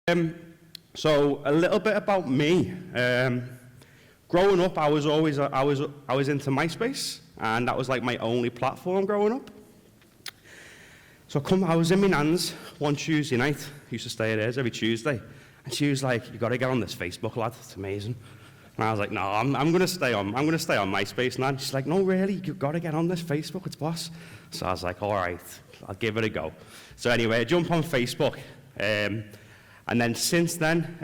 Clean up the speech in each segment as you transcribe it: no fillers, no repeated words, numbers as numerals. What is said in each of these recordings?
So a little bit about me. Growing up, I was into MySpace, and that was like my only platform growing up. So I was in my nan's one Tuesday night. I used to stay at hers every Tuesday, and she was like, "You got to get on this Facebook, lad. It's amazing." And I was like, "No, I'm going to stay on MySpace, Nan." She's like, "No, really, you've got to get on this Facebook. It's boss." So I was like, "All right, I'll give it a go." So anyway, I jump on Facebook. And then since then,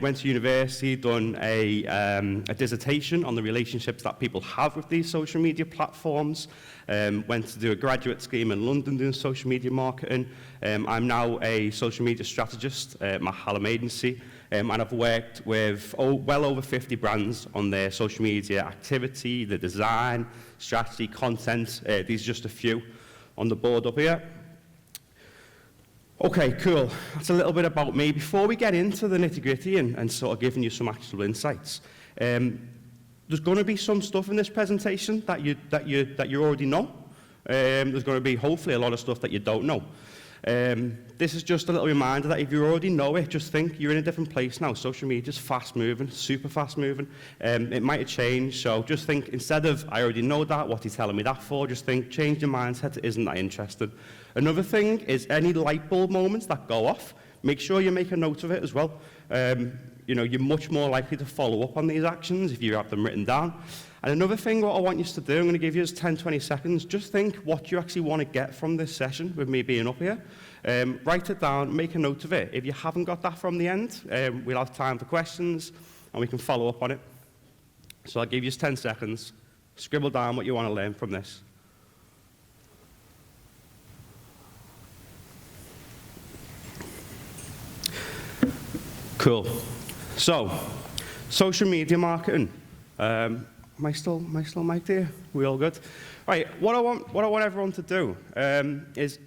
went to university, done a dissertation on the relationships that people have with these social media platforms. Went to do a graduate scheme in London doing social media marketing. I'm now a social media strategist at my Hallam agency, and I've worked with well over 50 brands on their social media activity, the design, strategy, content. These are just a few on the board up here. Okay, cool. That's a little bit about me. Before we get into the nitty-gritty and sort of giving you some actual insights, there's going to be some stuff in this presentation that you already know. There's going to be hopefully a lot of stuff that you don't know. This is just a little reminder that if you already know it, just think you're in a different place now. Social media is fast-moving, super fast-moving. It might have changed, so just think, instead of, "I already know that, what are you telling me that for?" Just think, change your mindset, it isn't that interesting. Another thing is any light bulb moments that go off, make sure you make a note of it as well. You're much more likely to follow up on these actions if you have them written down. And another thing what I want you to do, I'm going to give you is 10, 20 seconds, just think what you actually want to get from this session with me being up here. Write it down, make a note of it. If you haven't got that from the end, we'll have time for questions and we can follow up on it. So I'll give you 10 seconds, scribble down what you want to learn from this. Cool. So, social media marketing. Am I still mic'd here? We all good? Right. What I want everyone to do is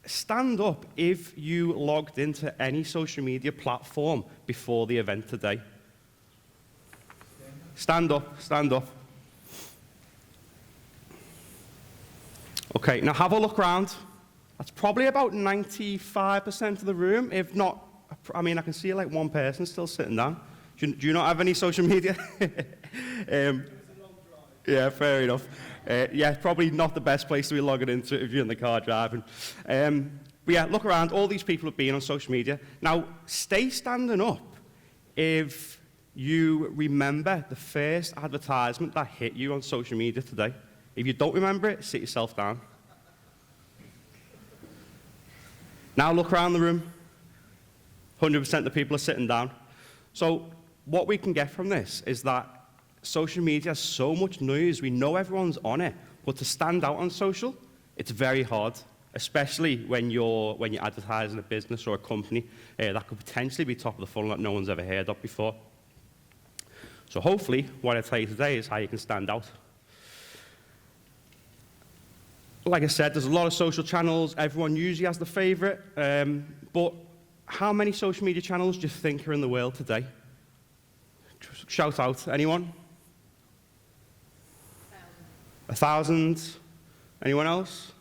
stand up if you logged into any social media platform before the event today. Stand up. Stand up. Okay. Now have a look around. That's probably about 95% of the room, if not. I mean, I can see like one person still sitting down. Do you not have any social media? Yeah, fair enough. Yeah, probably not the best place to be logging into if you're in the car driving. But yeah, look around. All these people have been on social media. Now, stay standing up if you remember the first advertisement that hit you on social media today. If you don't remember it, sit yourself down. Now look around the room. 100% of the people are sitting down. So what we can get from this is that social media has so much noise. We know everyone's on it, but to stand out on social, it's very hard, especially when you're advertising a business or a company that could potentially be top of the funnel that no one's ever heard of before. So hopefully, what I tell you today is how you can stand out. Like I said, there's a lot of social channels. Everyone usually has the favorite, but how many social media channels do you think are in the world today? Shout out, anyone? 1,000. Anyone else?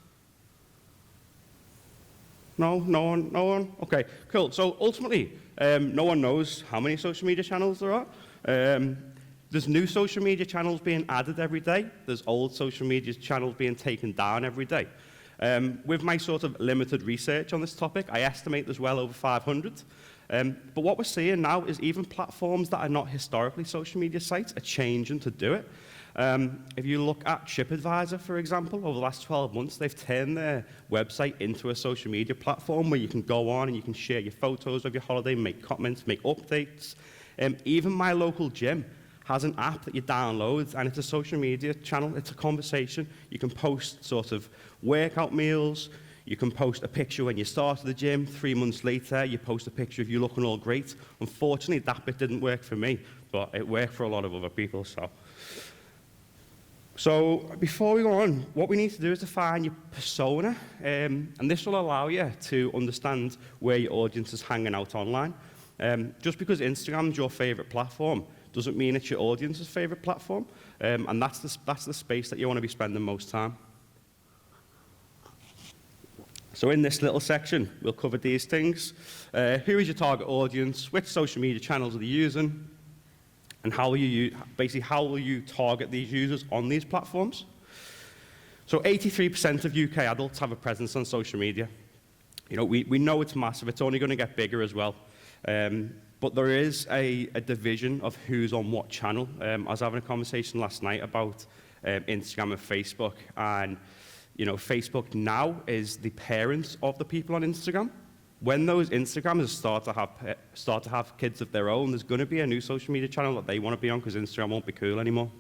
No? No one? No one? Okay, cool. So ultimately, no one knows how many social media channels there are. There's new social media channels being added every day. There's old social media channels being taken down every day. With my sort of limited research on this topic, I estimate there's well over 500. But what we're seeing now is even platforms that are not historically social media sites are changing to do it. If you look at TripAdvisor, for example, over the last 12 months, they've turned their website into a social media platform where you can go on and you can share your photos of your holiday, make comments, make updates. Even my local gym has an app that you download, and it's a social media channel. It's a conversation. You can post sort of workout meals. You can post a picture when you started the gym. 3 months later, you post a picture of you looking all great. Unfortunately, that bit didn't work for me, but it worked for a lot of other people. So before we go on, what we need to do is define your persona, and this will allow you to understand where your audience is hanging out online. Just because Instagram's your favorite platform doesn't mean it's your audience's favorite platform, and that's the space that you want to be spending most time. So in this little section, we'll cover these things. Who is your target audience? Which social media channels are they using? And how will you target these users on these platforms? So 83% of UK adults have a presence on social media. You know, we know it's massive. It's only going to get bigger as well. But there is a division of who's on what channel. I was having a conversation last night about Instagram and Facebook, and you know, Facebook now is the parents of the people on Instagram. When those Instagrammers start to have kids of their own, there's going to be a new social media channel that they want to be on because Instagram won't be cool anymore.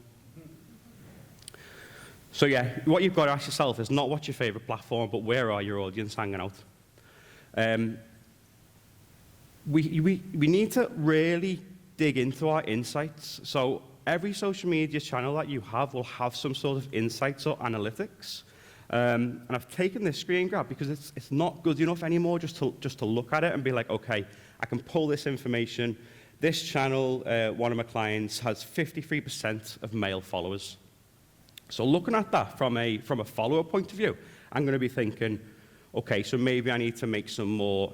So yeah, what you've got to ask yourself is not what's your favorite platform, but where are your audience hanging out? We need to really dig into our insights. So every social media channel that you have will have some sort of insights or analytics. And I've taken this screen grab because it's not good enough anymore just to look at it and be like, okay, I can pull this information. This channel, one of my clients, has 53% of male followers. So looking at that from a follower point of view, I'm going to be thinking, okay, so maybe I need to make some more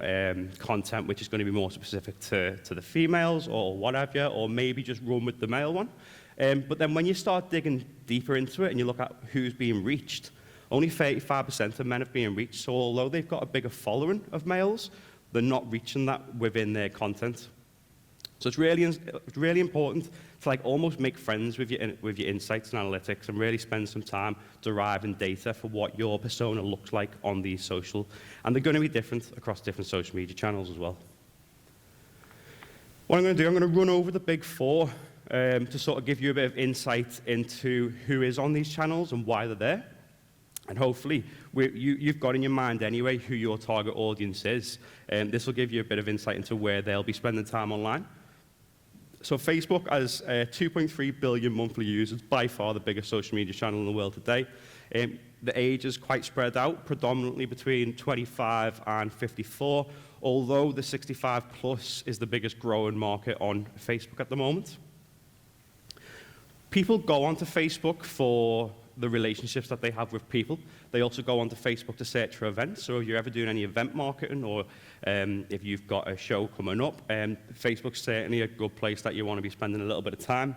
content which is going to be more specific to the females or whatever, or maybe just run with the male one. But then when you start digging deeper into it and you look at who's being reached, only 35% of men have been reached. So although they've got a bigger following of males, they're not reaching that within their content. So it's really important to like almost make friends with your insights and analytics and really spend some time deriving data for what your persona looks like on these social. And they're going to be different across different social media channels as well. What I'm going to do, I'm going to run over the big four to sort of give you a bit of insight into who is on these channels and why they're there. And hopefully, you've got in your mind anyway who your target audience is. This will give you a bit of insight into where they'll be spending time online. So Facebook has 2.3 billion monthly users, by far the biggest social media channel in the world today. The age is quite spread out, predominantly between 25 and 54, although the 65 plus is the biggest growing market on Facebook at the moment. People go onto Facebook for the relationships that they have with people. They also go onto Facebook to search for events. So if you're ever doing any event marketing or if you've got a show coming up, Facebook's certainly a good place that you want to be spending a little bit of time.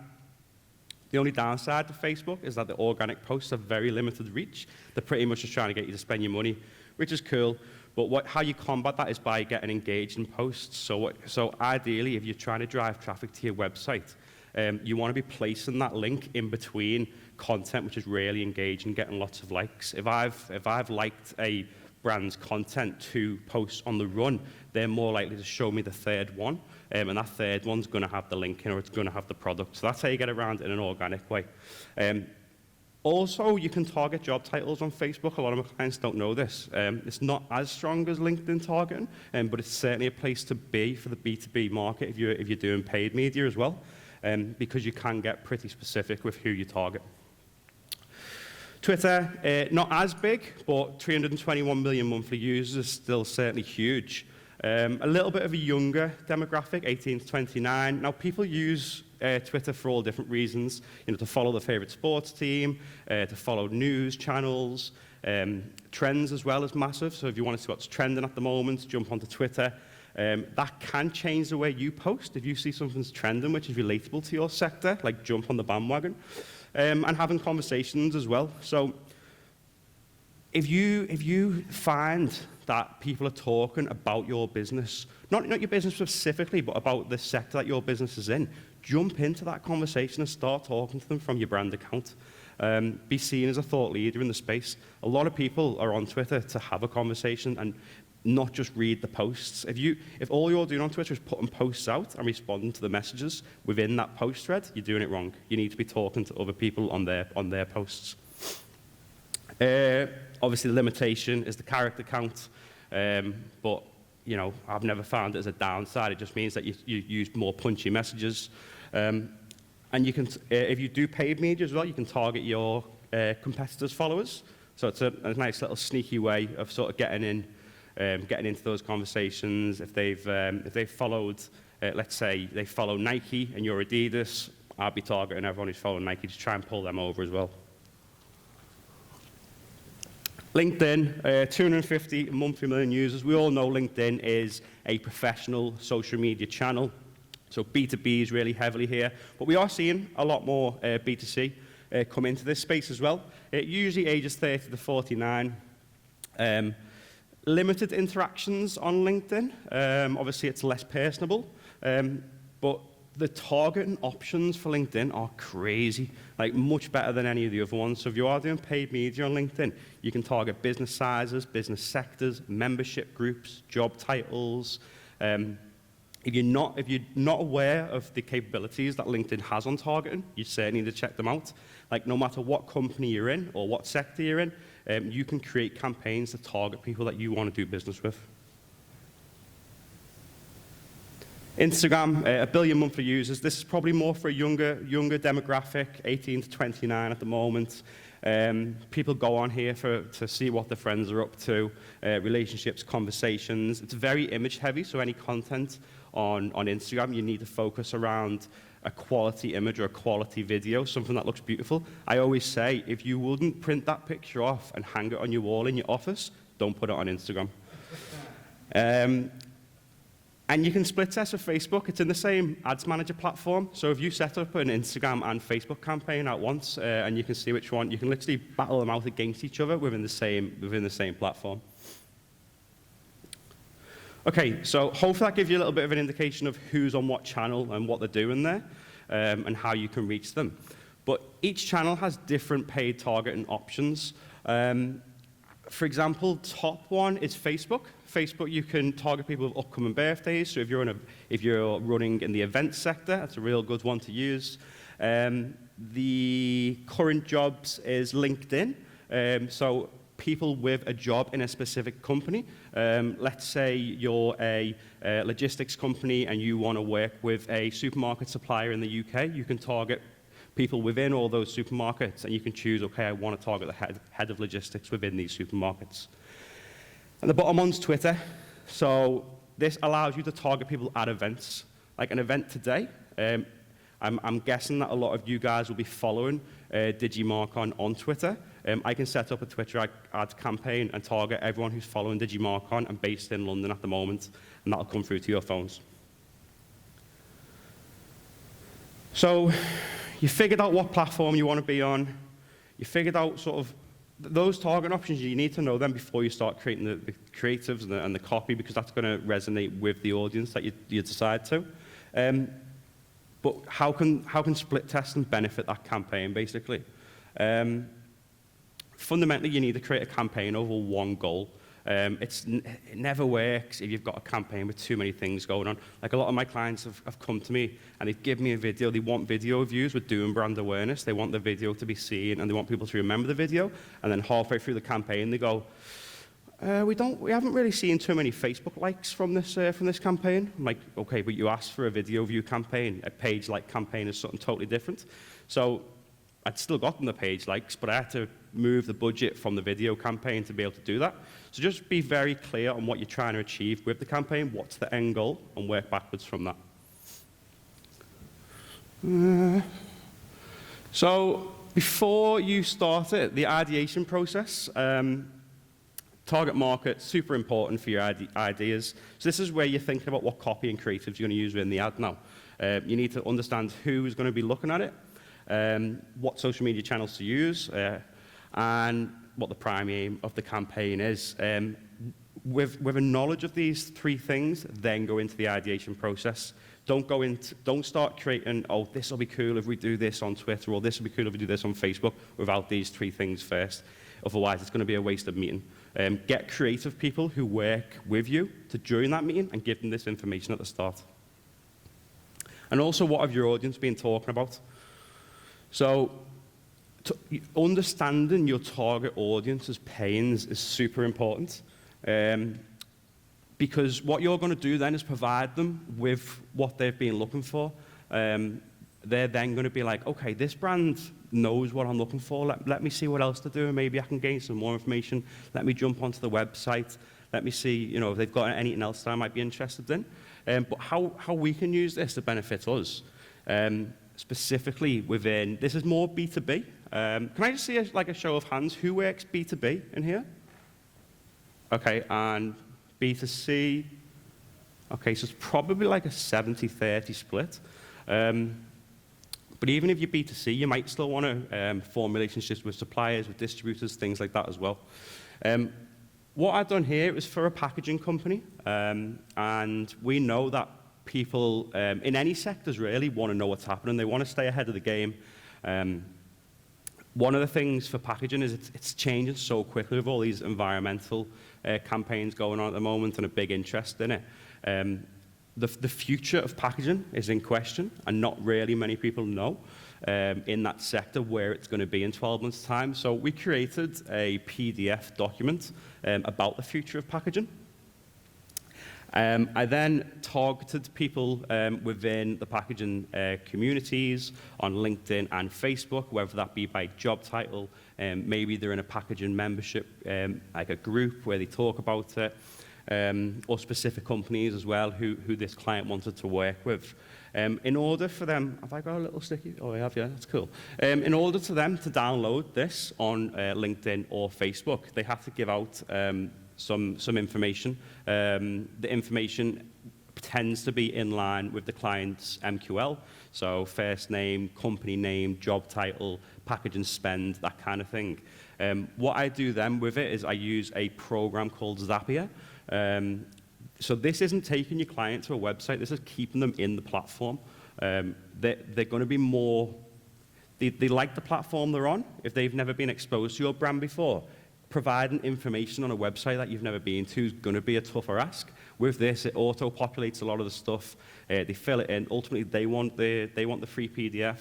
The only downside to Facebook is that the organic posts have very limited reach. They're pretty much just trying to get you to spend your money, which is cool. But how you combat that is by getting engaged in posts. So ideally, if you're trying to drive traffic to your website, you want to be placing that link in between content which is really engaging, getting lots of likes. If I've liked a brand's content to post on the run, they're more likely to show me the third one, and that third one's going to have the link in or it's going to have the product. So that's how you get around in an organic way. Also, you can target job titles on Facebook. A lot of my clients don't know this. It's not as strong as LinkedIn targeting, but it's certainly a place to be for the B2B market if you're doing paid media as well. Because you can get pretty specific with who you target. Twitter, not as big, but 321 million monthly users is still certainly huge. A little bit of a younger demographic, 18 to 29. Now, people use Twitter for all different reasons, to follow their favorite sports team, to follow news channels, trends as well is massive. So if you want to see what's trending at the moment, jump onto Twitter. That can change the way you post. If you see something's trending which is relatable to your sector, like jump on the bandwagon, and having conversations as well. So if you find that people are talking about your business, not your business specifically, but about the sector that your business is in, jump into that conversation and start talking to them from your brand account. Be seen as a thought leader in the space. A lot of people are on Twitter to have a conversation and not just read the posts. If all you're doing on Twitter is putting posts out and responding to the messages within that post thread, you're doing it wrong. You need to be talking to other people on their posts. Obviously, the limitation is the character count, but I've never found it as a downside. It just means that you use more punchy messages, and you can, if you do paid media as well, you can target your competitors' followers. So it's a nice little sneaky way of sort of getting into those conversations. If they've followed, let's say they follow Nike and you're Adidas, I'd be targeting everyone who's following Nike to try and pull them over as well. LinkedIn, 250 monthly million users. We all know LinkedIn is a professional social media channel. So B2B is really heavily here. But we are seeing a lot more B2C come into this space as well. Usually ages 30 to 49. Limited interactions on LinkedIn. Obviously, it's less personable. But the targeting options for LinkedIn are crazy, like much better than any of the other ones. So if you are doing paid media on LinkedIn, you can target business sizes, business sectors, membership groups, job titles. If you're not aware of the capabilities that LinkedIn has on targeting, you certainly need to check them out. Like no matter what company you're in or what sector you're in, you can create campaigns to target people that you want to do business with. Instagram, 1 billion monthly users. This is probably more for a younger demographic, 18 to 29 at the moment. People go on here to see what their friends are up to, relationships, conversations. It's very image heavy, so any content on Instagram, you need to focus around a quality image or a quality video, something that looks beautiful. I always say, if you wouldn't print that picture off and hang it on your wall in your office, don't put it on Instagram. And you can split test with Facebook. It's in the same ads manager platform. So if you set up an Instagram and Facebook campaign at once, and you can see which one, you can literally battle them out against each other within the same platform. Okay, so hopefully that gives you a little bit of an indication of who's on what channel and what they're doing there, and how you can reach them. But each channel has different paid targeting options. For example, top one is Facebook. Facebook, you can target people with upcoming birthdays. So if you're running in the event sector, that's a real good one to use. The current jobs is LinkedIn. So people with a job in a specific company. Let's say you're a logistics company and you want to work with a supermarket supplier in the UK. You can target people within all those supermarkets, and you can choose, okay, I want to target the head of logistics within these supermarkets. And the bottom one's Twitter. So this allows you to target people at events. Like an event today, I'm guessing that a lot of you guys will be following Digimarcon on Twitter. I can set up a Twitter ad campaign and target everyone who's following Digimarcon and based in London at the moment, and that'll come through to your phones. So you figured out what platform you want to be on. You figured out sort of those target options. You need to know them before you start creating the creatives and the copy, because that's going to resonate with the audience that you decide to. But how can split testing benefit that campaign, basically? Fundamentally, you need to create a campaign over one goal. It never works if you've got a campaign with too many things going on. Like a lot of my clients have come to me and they've given me a video. They want video views with doing brand awareness. They want the video to be seen and they want people to remember the video. And then halfway through the campaign, they go, we haven't really seen too many Facebook likes from this campaign. I'm like, okay, but you asked for a video view campaign. A page like campaign is something totally different. So I'd still gotten the page likes, but I had to move the budget from the video campaign to be able to do that. So just be very clear on what you're trying to achieve with the campaign, what's the end goal, and work backwards from that. So before you start it, the ideation process, target market, super important for your ideas. So this is where you're thinking about what copy and creatives you're going to use within the ad now. You need to understand who's going to be looking at it, what social media channels to use, and what the primary aim of the campaign is. With a knowledge of these three things, then go into the ideation process. Don't start creating, oh, this will be cool if we do this on Twitter, or this will be cool if we do this on Facebook, without these three things first. Otherwise, it's going to be a waste of meeting. Get creative people who work with you to join that meeting and give them this information at the start. And also, what have your audience been talking about? So, understanding your target audience's pains is super important, because what you're going to do then is provide them with what they've been looking for. They're then going to be like, okay, this brand knows what I'm looking for. Let me see what else to do, and maybe I can gain some more information. Let me jump onto the website. Let me see, if they've got anything else that I might be interested in. But how we can use this to benefit us, specifically within, this is more B2B. Can I just see a show of hands? Who works B2B in here? Okay, and B2C, okay, so it's probably like a 70-30 split. But even if you're B2C, you might still want to form relationships with suppliers, with distributors, things like that as well. What I've done here is for a packaging company, and we know that people in any sectors really want to know what's happening. They want to stay ahead of the game. One of the things for packaging is it's changing so quickly with all these environmental campaigns going on at the moment and a big interest in it. The future of packaging is in question, and not really many people know in that sector where it's going to be in 12 months' time. So we created a PDF document about the future of packaging. I then targeted people within the packaging communities on LinkedIn and Facebook, whether that be by job title, maybe they're in a packaging membership, like a group where they talk about it, or specific companies as well who this client wanted to work with. In order for them, have I got a little sticky? Oh, I have, yeah, that's cool. In order for them to download this on LinkedIn or Facebook, they have to give out some information. The information tends to be in line with the client's MQL, so first name, company name, job title, packaging spend, that kind of thing. What I do then with it is I use a program called Zapier. So this isn't taking your client to a website, this is keeping them in the platform. They're going to be more, they like the platform they're on if they've never been exposed to your brand before. Providing information on a website that you've never been to is going to be a tougher ask. With this, it auto-populates a lot of the stuff. They fill it in. Ultimately, they want the free PDF,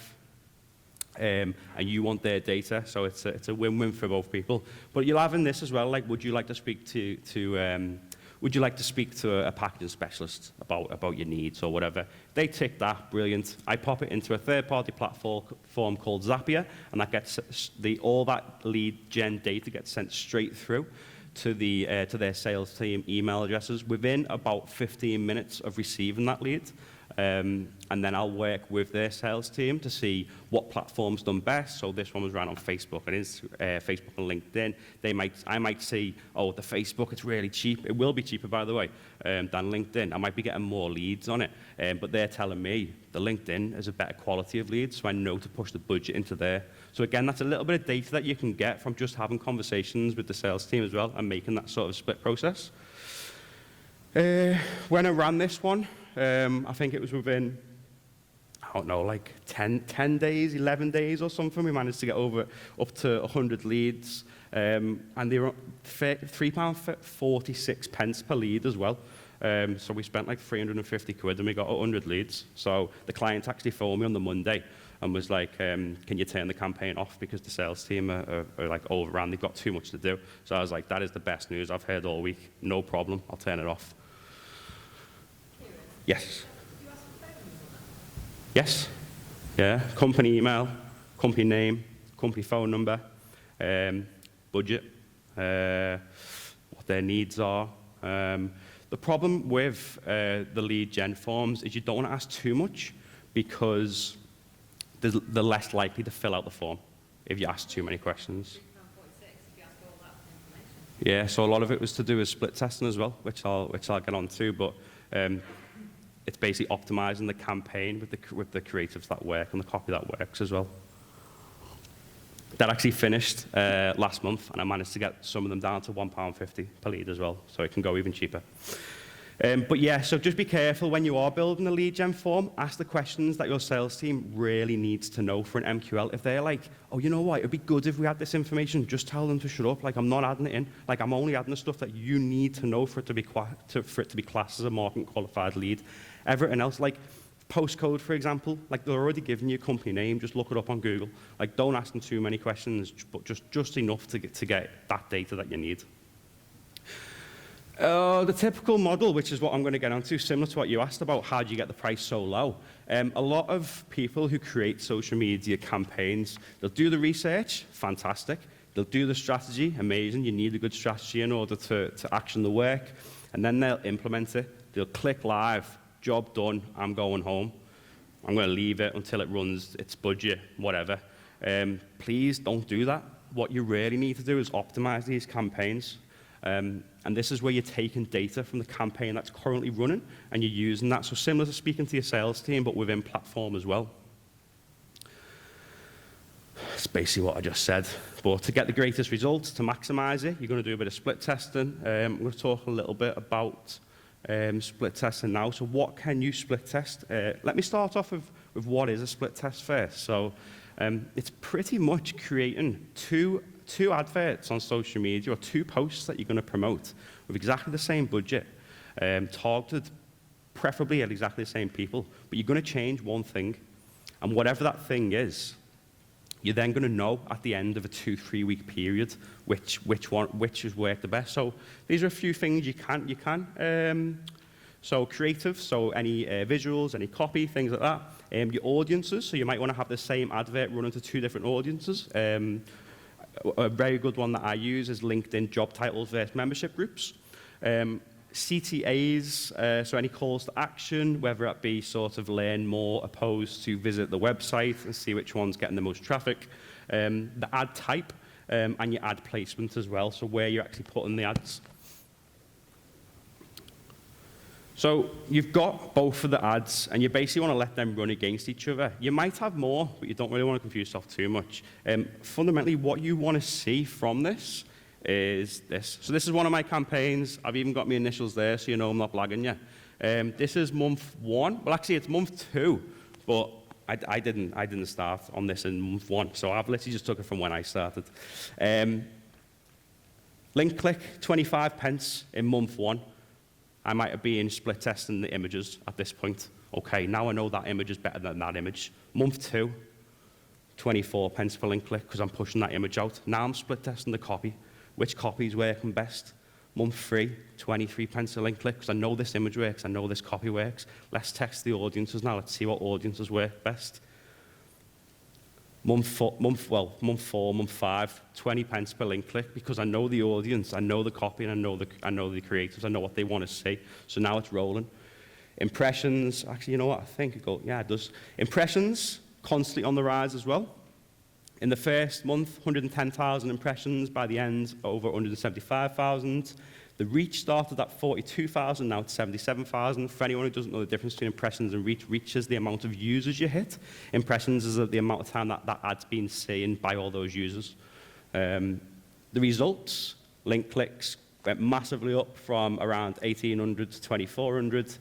and you want their data. So it's a win-win for both people. But you'll have in this as well. Like, would you like to speak to a packaging specialist about your needs or whatever? They tick that, brilliant. I pop it into a third-party platform called Zapier, and that gets all that lead gen data gets sent straight through to their sales team email addresses within about 15 minutes of receiving that lead. And then I'll work with their sales team to see what platform's done best. So this one was ran on Facebook and Facebook and LinkedIn. I might see, oh, the Facebook, it's really cheap. It will be cheaper, by the way, than LinkedIn. I might be getting more leads on it, but they're telling me the LinkedIn is a better quality of leads, so I know to push the budget into there. So again, that's a little bit of data that you can get from just having conversations with the sales team as well and making that sort of split process. When I ran this one, I think it was within, I don't know, like 10 days, 11 days or something. We managed to get up to 100 leads. And they were £3.46 per lead as well. So we spent like 350 quid and we got 100 leads. So the client actually phoned me on the Monday and was like, can you turn the campaign off because the sales team are like overrun, they've got too much to do. So I was like, that is the best news I've heard all week. No problem, I'll turn it off. Yes. Did you ask for phone numbers on that? Yes. Yeah. Company email, company name, company phone number, budget, what their needs are. The problem with the lead gen forms is you don't want to ask too much because they're less likely to fill out the form if you ask too many questions. £3.46 if you ask for all that information. Yeah, so a lot of it was to do with split testing as well, which I'll get on to, but it's basically optimizing the campaign with the creatives that work and the copy that works as well. That actually finished last month, and I managed to get some of them down to £1.50 per lead as well, so it can go even cheaper. But yeah, so just be careful when you are building a lead gen form. Ask the questions that your sales team really needs to know for an MQL. If they're like, oh, you know what, it'd be good if we had this information, just tell them to shut up. Like, I'm not adding it in. Like, I'm only adding the stuff that you need to know for it to be classed as a market qualified lead. Everything else, like postcode, for example, like they're already giving you a company name, just look it up on Google. Like, don't ask them too many questions, but just enough to get that data that you need. The typical model, which is what I'm going to get onto, similar to what you asked about, how do you get the price so low? A lot of people who create social media campaigns, they'll do the research, fantastic. They'll do the strategy, amazing. You need a good strategy in order to action the work. And then they'll implement it. They'll click live, job done, I'm going home. I'm going to leave it until it runs its budget, whatever. Please don't do that. What you really need to do is optimize these campaigns. And this is where you're taking data from the campaign that's currently running and you're using that. So similar to speaking to your sales team, but within platform as well. It's basically what I just said. But to get the greatest results, to maximize it, you're going to do a bit of split testing. I'm going to talk a little bit about split testing now. So what can you split test? Let me start off with what is a split test first. So it's pretty much creating two adverts on social media or 2 posts that you're going to promote with exactly the same budget, targeted preferably at exactly the same people, but you're going to change one thing. And whatever that thing is, you're then going to know at the end of a 2-3 week period which has worked the best. So these are a few things you can. So creative, so any visuals, any copy, things like that. Your audiences, so you might want to have the same advert running to 2 different audiences. A very good one that I use is LinkedIn job titles versus membership groups. CTAs, so any calls to action, whether it be sort of learn more opposed to visit the website and see which one's getting the most traffic. The ad type and your ad placement as well, so where you're actually putting the ads. So you've got both of the ads, and you basically want to let them run against each other. You might have more, but you don't really want to confuse yourself too much. Fundamentally, what you want to see from this is this. So this is one of my campaigns. I've even got my initials there, so you know I'm not blagging you. This is month 1. Well, actually, it's month 2, but I didn't start on this in month 1, so I've literally just took it from when I started. Link click, 25 pence in month 1. I might have been split testing the images at this point. Okay, now I know that image is better than that image. Month 2, 24 pence per link click because I'm pushing that image out. Now I'm split testing the copy. Which copy is working best? Month 3, 23 pence a link click because I know this image works, I know this copy works. Let's test the audiences now. Let's see what audiences work best. Month 4, month 5, 20 pence per link click because I know the audience, I know the copy, and I know the creatives, I know what they want to see. So now it's rolling. Impressions, actually, you know what? I think it does. Impressions, constantly on the rise as well. In the first month, 110,000 impressions. By the end, over 175,000. The reach started at 42,000, now it's 77,000. For anyone who doesn't know the difference between impressions and reach is the amount of users you hit. Impressions is the amount of time that ad's been seen by all those users. The results, link clicks, went massively up from around 1,800 to 2,400,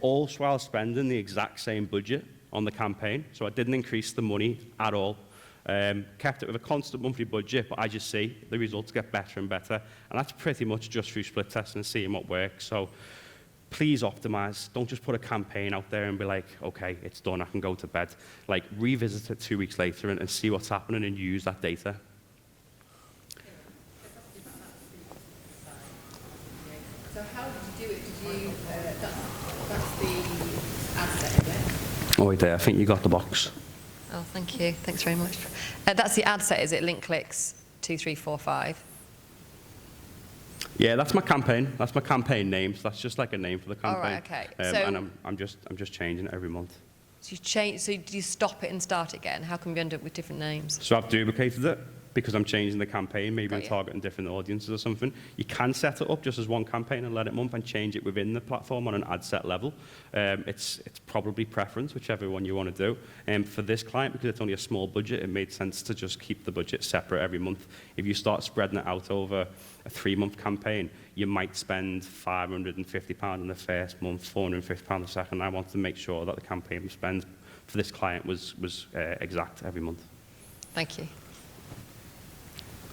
all while spending the exact same budget on the campaign. So I didn't increase the money at all. Kept it with a constant monthly budget, but as you see, the results get better and better. And that's pretty much just through split testing and seeing what works. So please optimize. Don't just put a campaign out there and be like, okay, it's done, I can go to bed. Like, revisit it 2 weeks later and see what's happening and use that data. So how did you do it? Did you, that's the ad set, is it? Oh, wait there, I think you got the box. Oh, thank you. Thanks very much. That's the ad set, is it? Link clicks 2, 3, 4, 5. Yeah, that's my campaign. That's my campaign name. So that's just like a name for the campaign. All right, okay. And I'm just changing it every month. So you change. So do you stop it and start again? How come you end up with different names? So I've duplicated it because I'm changing the campaign. Maybe I'm Got you. targeting different audiences or something. You can set it up just as one campaign and let it month and change it within the platform on an ad set level. It's probably preference, whichever one you want to do. For this client, because it's only a small budget, it made sense to just keep the budget separate every month. If you start spreading it out over a 3-month campaign, you might spend £550 in the first month, £450 the second. I wanted to make sure that the campaign spend for this client was exact every month. Thank you.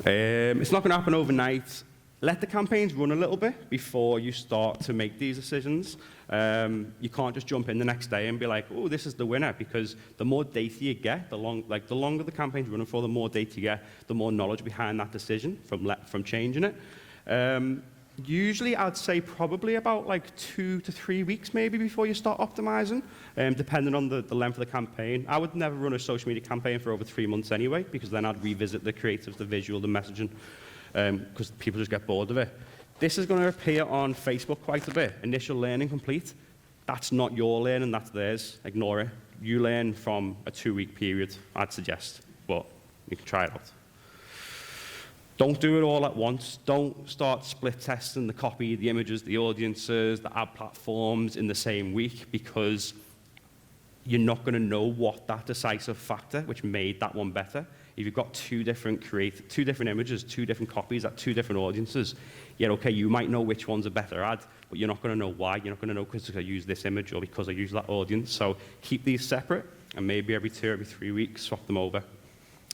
It's not going to happen overnight. Let the campaigns run a little bit before you start to make these decisions. You can't just jump in the next day and be like, oh, this is the winner, because the more data you get, the longer the campaign's running for, the more data you get, the more knowledge behind that decision from changing it. Usually, I'd say probably about like 2 to 3 weeks maybe before you start optimizing, depending on the length of the campaign. I would never run a social media campaign for over 3 months anyway, because then I'd revisit the creatives, the visual, the messaging, because people just get bored of it. This is going to appear on Facebook quite a bit. Initial learning complete. That's not your learning, that's theirs. Ignore it. You learn from a 2-week period, I'd suggest, but you can try it out. Don't do it all at once. Don't start split testing the copy, the images, the audiences, the ad platforms in the same week, because you're not going to know what that decisive factor which made that one better. If you've got two different images, two different copies at two different audiences, yeah, okay, you might know which one's a better ad, but you're not going to know why. You're not going to know because I use this image or because I use that audience. So keep these separate, and maybe every 2, every 3 weeks, swap them over.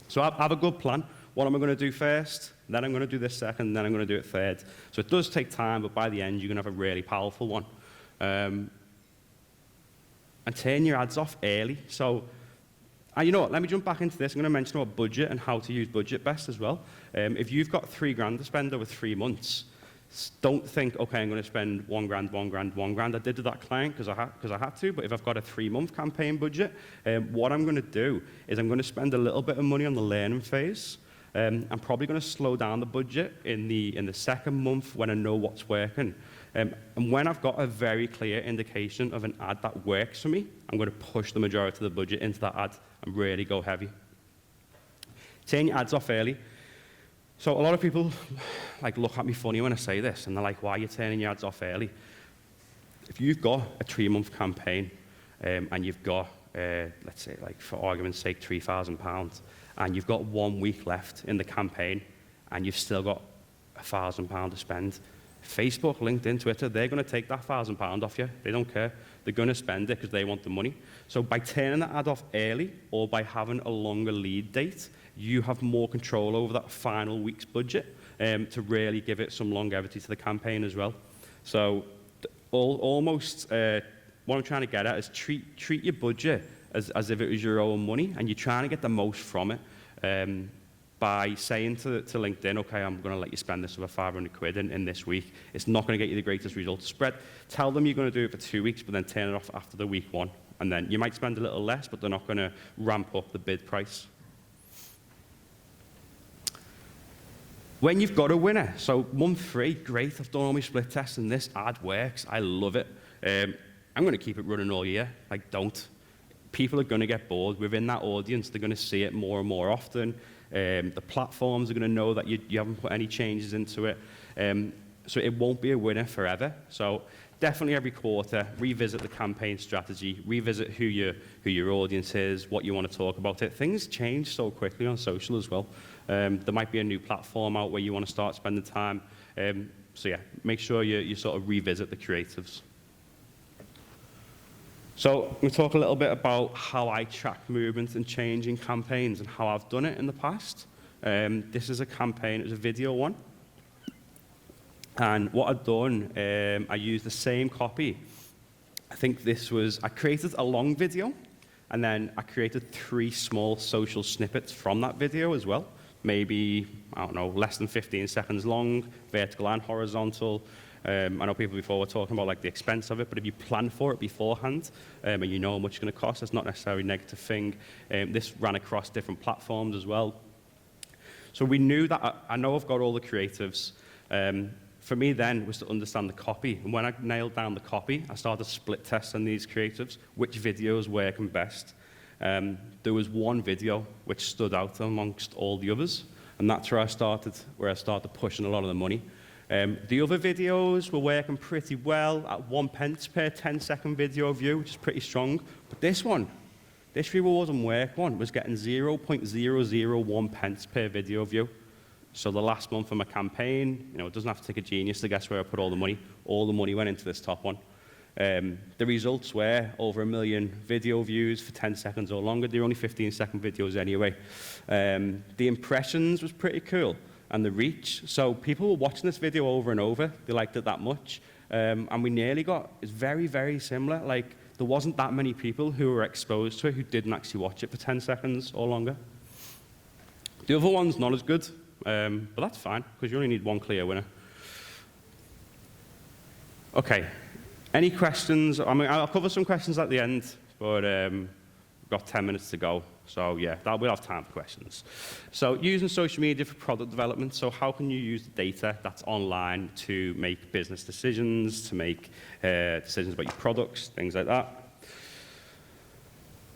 So have a good plan. What am I going to do first? Then I'm going to do this second, then I'm going to do it third. So it does take time, but by the end, you're going to have a really powerful one. And turn your ads off early. So, you know what, let me jump back into this. I'm going to mention about budget and how to use budget best as well. If you've got $3,000 to spend over 3 months, don't think, okay, I'm going to spend $1,000, $1,000, $1,000. I did to that client because I had to, but if I've got a 3-month campaign budget, what I'm going to do is I'm going to spend a little bit of money on the learning phase. I'm probably going to slow down the budget in the second month when I know what's working. And when I've got a very clear indication of an ad that works for me, I'm going to push the majority of the budget into that ad and really go heavy. Turn your ads off early. So a lot of people look at me funny when I say this, and they're like, why are you turning your ads off early? If you've got a 3-month campaign and you've got, let's say, for argument's sake, £3,000, and you've got 1 week left in the campaign, and you've still got £1,000 to spend, Facebook, LinkedIn, Twitter, they're going to take that £1,000 off you. They don't care. They're going to spend it because they want the money. So by turning the ad off early, or by having a longer lead date, you have more control over that final week's budget to really give it some longevity to the campaign as well. So almost what I'm trying to get at is treat your budget as if it was your own money, and you're trying to get the most from it by saying to LinkedIn, okay, I'm going to let you spend this over 500 quid in this week. It's not going to get you the greatest results. Tell them you're going to do it for 2 weeks, but then turn it off after the week 1. And then you might spend a little less, but they're not going to ramp up the bid price. When you've got a winner, so month 3, great, I've done all my split tests and this ad works, I love it. I'm going to keep it running all year. Don't. People are going to get bored. Within that audience, they're going to see it more and more often. The platforms are going to know that you haven't put any changes into it. So it won't be a winner forever. So definitely every quarter, revisit the campaign strategy, revisit who your audience is, what you want to talk about it. Things change so quickly on social as well. There might be a new platform out where you want to start spending time. So yeah, make sure you sort of revisit the creatives. So I'm going to talk a little bit about how I track movement and change in campaigns and how I've done it in the past. This is a campaign, it was a video one. And what I've done, I used the same copy. I think I created a long video, and then I created 3 small social snippets from that video as well. Maybe, I don't know, less than 15 seconds long, vertical and horizontal. I know people before were talking about the expense of it, but if you plan for it beforehand and you know how much it's going to cost, it's not necessarily a negative thing. This ran across different platforms as well. So we knew that, I know I've got all the creatives. For me then was to understand the copy. And when I nailed down the copy, I started split testing these creatives, which videos working best. There was one video which stood out amongst all the others, and that's where I started pushing a lot of the money. The other videos were working pretty well at 1 pence per 10-second video view, which is pretty strong. But this reward and work one, was getting 0.001 pence per video view. So the last month of my campaign, it doesn't have to take a genius to guess where I put all the money. All the money went into this top one. The results were over 1 million video views for 10 seconds or longer. They're only 15-second videos anyway. The impressions was pretty cool. And the reach. So people were watching this video over and over. They liked it that much. And we nearly it's very, very similar. There wasn't that many people who were exposed to it who didn't actually watch it for 10 seconds or longer. The other one's not as good, but that's fine, because you only need one clear winner. Okay, any questions? I'll cover some questions at the end, but we've got 10 minutes to go. So yeah, we'll have time for questions. So using social media for product development. So how can you use the data that's online to make business decisions, to make decisions about your products, things like that?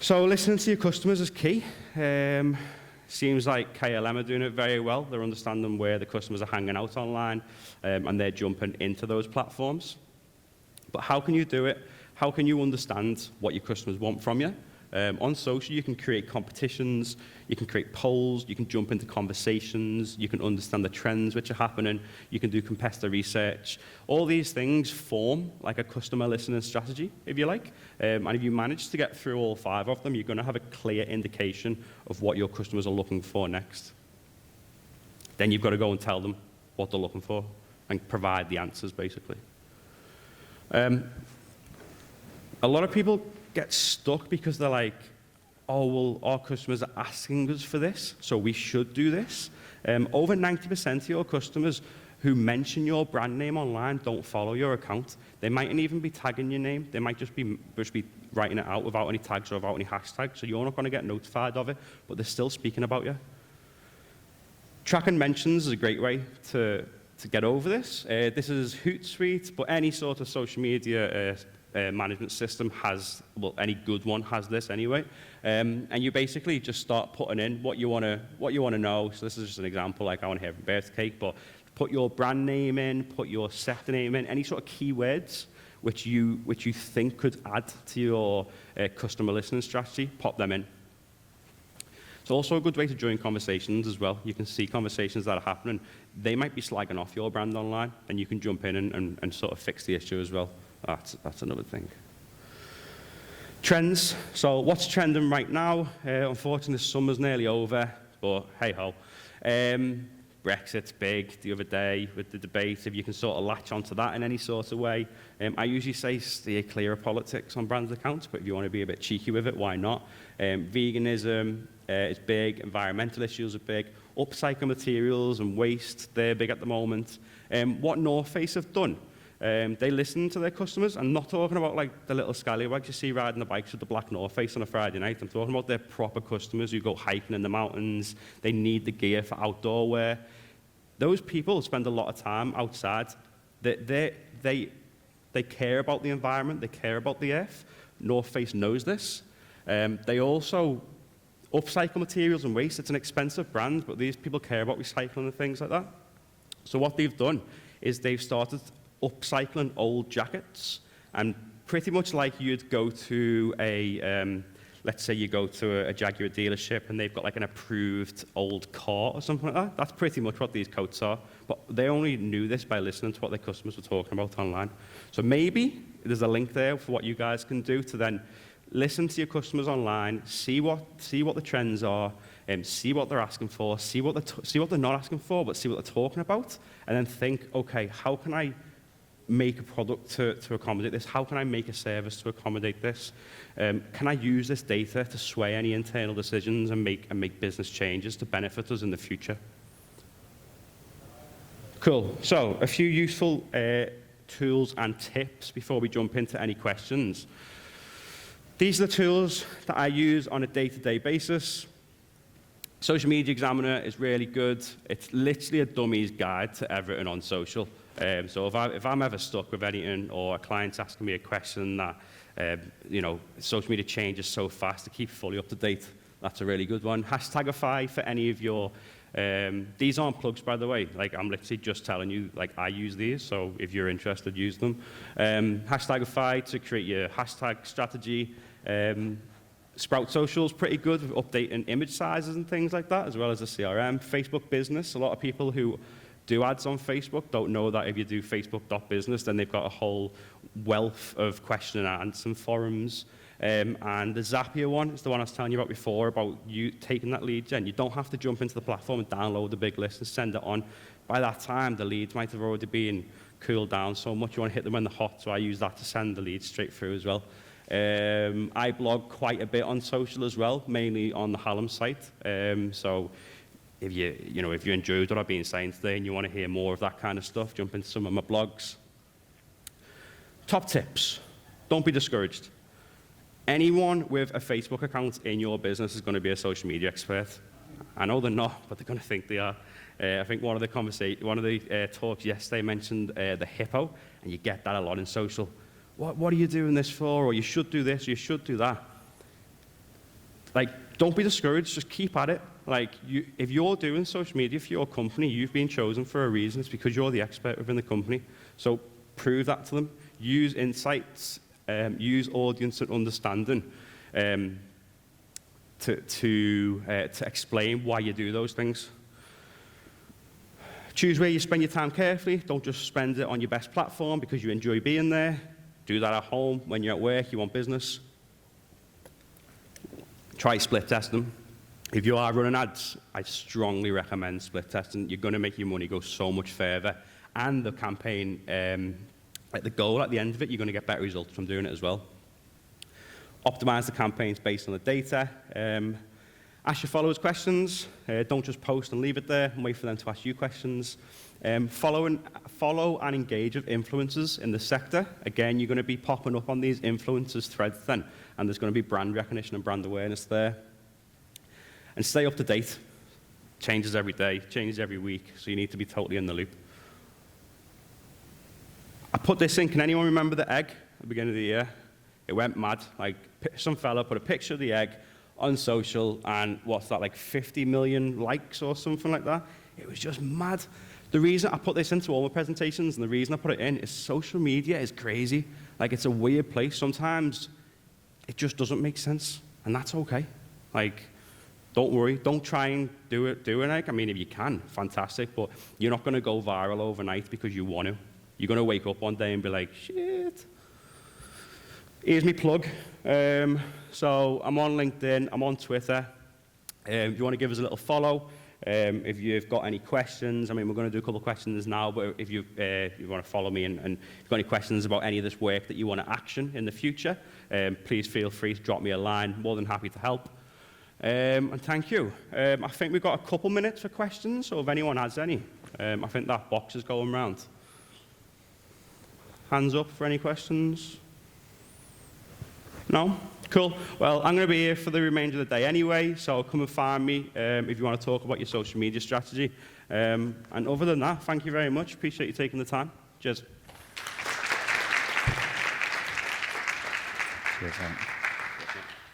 So listening to your customers is key. Seems like KLM are doing it very well. They're understanding where the customers are hanging out online, and they're jumping into those platforms. But how can you do it? How can you understand what your customers want from you? On social, you can create competitions, you can create polls, you can jump into conversations, you can understand the trends which are happening, you can do competitor research. All these things form like a customer listening strategy, if you like. And if you manage to get through all 5 of them, you're going to have a clear indication of what your customers are looking for next. Then you've got to go and tell them what they're looking for and provide the answers, basically. A lot of people get stuck because they're like, oh, well, our customers are asking us for this, so we should do this. Over 90% of your customers who mention your brand name online don't follow your account. They mightn't even be tagging your name. They might just be writing it out without any tags or without any hashtags, so you're not going to get notified of it, but they're still speaking about you. Tracking mentions is a great way to get over this. This is Hootsuite, but any sort of social media management system has, well, any good one has this anyway. And you basically just start putting in what you want to know. So this is just an example, like I want to hear from birthday cake, but put your brand name in, put your sector name in, any sort of keywords which you think could add to your customer listening strategy, pop them in. It's also a good way to join conversations as well. You can see conversations that are happening. They might be slagging off your brand online, and you can jump in and sort of fix the issue as well. That's another thing. Trends. So what's trending right now? Unfortunately, summer's nearly over, but hey-ho. Brexit's big the other day with the debate. If you can sort of latch onto that in any sort of way. I usually say steer clear of politics on brand accounts, but if you want to be a bit cheeky with it, why not? Veganism is big. Environmental issues are big. Upcycle materials and waste, they're big at the moment. What North Face have done, they listen to their customers. I'm not talking about like the little scallywags you see riding the bikes with the black North Face on a Friday night. I'm talking about their proper customers who go hiking in the mountains. They need the gear for outdoor wear. Those people spend a lot of time outside. They care about the environment. They care about the earth. North Face knows this. They also upcycle materials and waste. It's an expensive brand, but these people care about recycling and things like that. So what they've done is they've started upcycling old jackets, and pretty much like you'd go to a, let's say you go to a Jaguar dealership and they've got like an approved old car or something like that. That's pretty much what these coats are, but they only knew this by listening to what their customers were talking about online. So maybe there's a link there for what you guys can do to then listen to your customers online, see what the trends are, see what they're asking for, see what they're not asking for, but see what they're talking about, and then think, okay, how can I make a product to accommodate this? How can I make a service to accommodate this? Can I use this data to sway any internal decisions and make business changes to benefit us in the future? Cool. So a few useful tools and tips before we jump into any questions. These are the tools that I use on a day-to-day basis. Social Media Examiner is really good. It's literally a dummy's guide to everything on social. So if I'm ever stuck with anything, or a client's asking me a question that, social media changes so fast to keep fully up to date, that's a really good one. Hashtagify for any of your, these aren't plugs, by the way. Like, I'm literally just telling you, like, I use these, so if you're interested, use them. Hashtagify to create your hashtag strategy. Sprout Social's pretty good with updating image sizes and things like that, as well as the CRM. Facebook Business, a lot of people who do ads on Facebook don't know that if you do facebook.business, then they've got a whole wealth of question and answer forums. And the Zapier one is the one I was telling you about before, about you taking that lead gen. You don't have to jump into the platform and download the big list and send it on. By that time, the leads might have already been cooled down so much. You want to hit them when they're hot, so I use that to send the leads straight through as well. I blog quite a bit on social as well, mainly on the Hallam site. So if you enjoyed what I've been saying today and you want to hear more of that kind of stuff, jump into some of my blogs. Top tips. Don't be discouraged. Anyone with a Facebook account in your business is going to be a social media expert. I know they're not, but they're going to think they are. I think one of the talks yesterday mentioned the hippo, and you get that a lot in social. What are you doing this for? Or you should do this, or you should do that. like, don't be discouraged, just keep at it. Like, if you're doing social media for your company, you've been chosen for a reason. It's because you're the expert within the company. So prove that to them. Use insights, use audience and understanding to explain why you do those things. Choose where you spend your time carefully. Don't just spend it on your best platform because you enjoy being there. Do that at home. When you're at work, you want business. Try split test them. If you are running ads, I strongly recommend split testing. You're going to make your money go so much further. And the campaign, at the goal at the end of it, you're going to get better results from doing it as well. Optimize the campaigns based on the data. Ask your followers questions. Don't just post and leave it there and wait for them to ask you questions. Follow and engage with influencers in the sector. Again, you're going to be popping up on these influencers threads then, and there's going to be brand recognition and brand awareness there. And stay up to date. Changes every day, changes every week, so you need to be totally in the loop. I put this in. Can anyone remember the egg at the beginning of the year? It went mad. Like, some fella put a picture of the egg on social, and what's that, like 50 million likes or something like that? It was just mad. The reason I put this into all my presentations, and the reason I put it in, is social media is crazy. Like, it's a weird place. Sometimes it just doesn't make sense, and that's okay. Like, don't worry. Don't try and do it. I mean, if you can, fantastic, but you're not going to go viral overnight because you want to. You're going to wake up one day and be like, shit. Here's my plug. So I'm on LinkedIn, I'm on Twitter. If you want to give us a little follow, if you've got any questions, I mean, we're going to do a couple of questions now, but if you want to follow me and you've got any questions about any of this work that you want to action in the future, please feel free to drop me a line. More than happy to help. And thank you. I think we've got a couple minutes for questions, so if anyone has any, I think that box is going round. Hands up for any questions? No? Cool. Well, I'm going to be here for the remainder of the day anyway, so come and find me if you want to talk about your social media strategy. And other than that, thank you very much. Appreciate you taking the time. Cheers. Cheers,